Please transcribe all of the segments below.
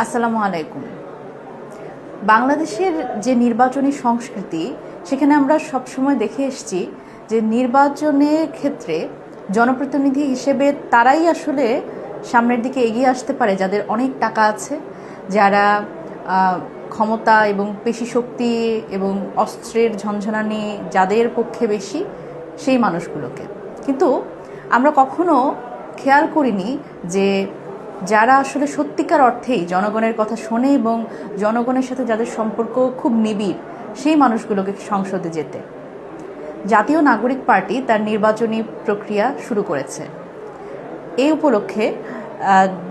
আসসালামু আলাইকুম। বাংলাদেশের যে নির্বাচনী সংস্কৃতি, সেখানে আমরা সবসময় দেখে এসেছি যে নির্বাচনের ক্ষেত্রে জনপ্রতিনিধি হিসেবে তারাই আসলে সামনের দিকে এগিয়ে আসতে পারে যাদের অনেক টাকা আছে, যারা ক্ষমতা এবং পেশিশক্তি এবং অস্ত্রের ঝনঝনানি যাদের পক্ষে বেশি, সেই মানুষগুলোকে। কিন্তু আমরা কখনো খেয়াল করিনি যে যারা আসলে সত্যিকার অর্থেই জনগণের কথা শোনে এবং জনগণের সাথে যাদের সম্পর্ক খুব নিবিড়, সেই মানুষগুলোকে সংসদে যেতে। জাতীয় নাগরিক পার্টি তার নির্বাচনী প্রক্রিয়া শুরু করেছে। এই উপলক্ষে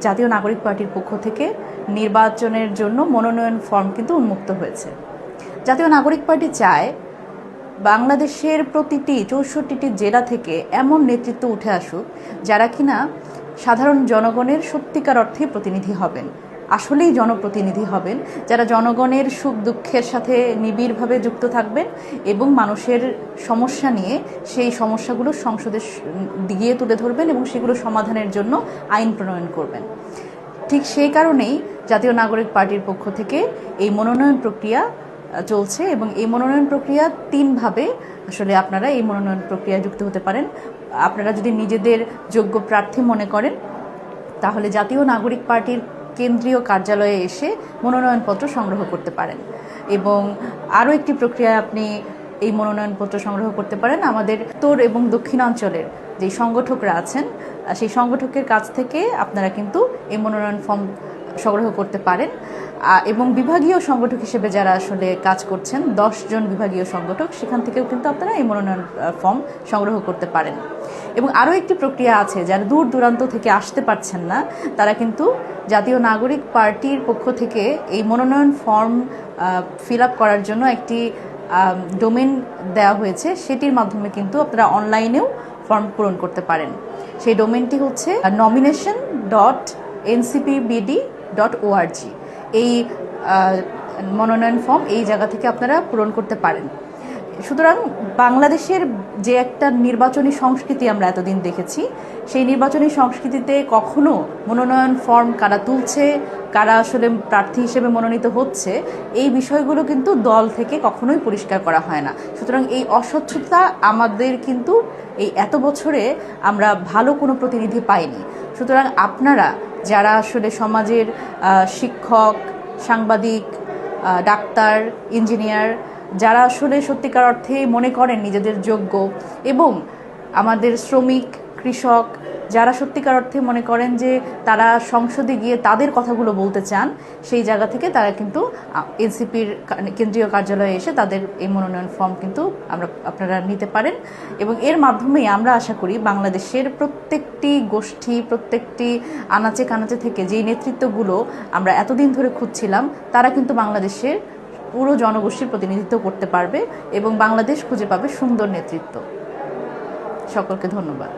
জাতীয় নাগরিক পার্টির পক্ষ থেকে নির্বাচনের জন্য মনোনয়ন ফর্ম কিন্তু উন্মুক্ত হয়েছে। জাতীয় নাগরিক পার্টি চায় বাংলাদেশের প্রতিটি ৬৪টি জেলা থেকে এমন নেতৃত্ব উঠে আসুক যারা কিনা সাধারণ জনগণের সত্যিকার অর্থে প্রতিনিধি হবেন, আসলেই জনপ্রতিনিধি হবেন, যারা জনগণের সুখ দুঃখের সাথে নিবিড়ভাবে যুক্ত থাকবেন এবং মানুষের সমস্যা নিয়ে সেই সমস্যাগুলো সংসদে গিয়ে তুলে ধরবেন এবং সেগুলো সমাধানের জন্য আইন প্রণয়ন করবেন। ঠিক সেই কারণেই জাতীয় নাগরিক পার্টির পক্ষ থেকে এই মনোনয়ন প্রক্রিয়া চলছে এবং এই মনোনয়ন প্রক্রিয়া তিনভাবে আসলে আপনারা এই মনোনয়ন প্রক্রিয়ায় যুক্ত হতে পারেন। আপনারা যদি নিজেদের যোগ্য প্রার্থী মনে করেন, তাহলে জাতীয় নাগরিক পার্টির কেন্দ্রীয় কার্যালয়ে এসে মনোনয়নপত্র সংগ্রহ করতে পারেন। এবং আরও একটি প্রক্রিয়ায় আপনি এই মনোনয়নপত্র সংগ্রহ করতে পারেন আমাদের উত্তর এবং দক্ষিণাঞ্চলের যে সংগঠকরা আছেন, সেই সংগঠকের কাছ থেকে আপনারা কিন্তু এই মনোনয়ন ফর্ম সংগ্রহ করতে পারেন। এবং বিভাগীয় সংগঠক হিসেবে যারা আসলে কাজ করছেন, 10 জন বিভাগীয় সংগঠক, সেখান থেকেও কিন্তু আপনারা এই মনোনয়ন ফর্ম সংগ্রহ করতে পারেন। এবং আরও একটি প্রক্রিয়া আছে, যারা দূর দূরান্ত থেকে আসতে পারছেন না, তারা কিন্তু জাতীয় নাগরিক পার্টির পক্ষ থেকে এই মনোনয়ন ফর্ম ফিল আপ করার জন্য একটি ডোমেন দেওয়া হয়েছে, সেটির মাধ্যমে কিন্তু আপনারা অনলাইনেও ফর্ম পূরণ করতে পারেন। সেই ডোমেনটি হচ্ছে nomination.ncpbd.org। এই মনোনয়ন ফর্ম এই জায়গা থেকে আপনারা পূরণ করতে পারেন। সুতরাং বাংলাদেশের যে একটা নির্বাচনী সংস্কৃতি আমরা এতদিন দেখেছি, সেই নির্বাচনী সংস্কৃতিতে কখনো মনোনয়ন ফর্ম কারা তুলছে, কারা আসলে প্রার্থী হিসেবে মনোনীত হচ্ছে, এই বিষয়গুলো কিন্তু দল থেকে কখনোই পরিষ্কার করা হয় না। সুতরাং এই অস্বচ্ছতা আমাদের কিন্তু এই এত বছরে আমরা ভালো কোনো প্রতিনিধি পাইনি। সুতরাং আপনারা যারা আসলে সমাজের শিক্ষক, সাংবাদিক, ডাক্তার, ইঞ্জিনিয়ার, যারা আসলে সত্যিকার অর্থে মনে করেন নিজেদের যোগ্য, এবং আমাদের শ্রমিক, কৃষক, যারা সত্যিকার অর্থে মনে করেন যে তারা সংসদে গিয়ে তাদের কথাগুলো বলতে চান, সেই জায়গা থেকে তারা কিন্তু এনসিপির কেন্দ্রীয় কার্যালয়ে এসে তাদের এই মনোনয়ন ফর্ম কিন্তু আপনারা নিতে পারেন। এবং এর মাধ্যমেই আমরা আশা করি বাংলাদেশের প্রত্যেকটি গোষ্ঠী, প্রত্যেকটি আনাচে কানাচে থেকে যেই নেতৃত্বগুলো আমরা এতদিন ধরে খুঁজছিলাম, তারা কিন্তু বাংলাদেশের পুরো জনগোষ্ঠীর প্রতিনিধিত্ব করতে পারবে এবং বাংলাদেশ খুঁজে পাবে সুন্দর নেতৃত্ব। সকলকে ধন্যবাদ।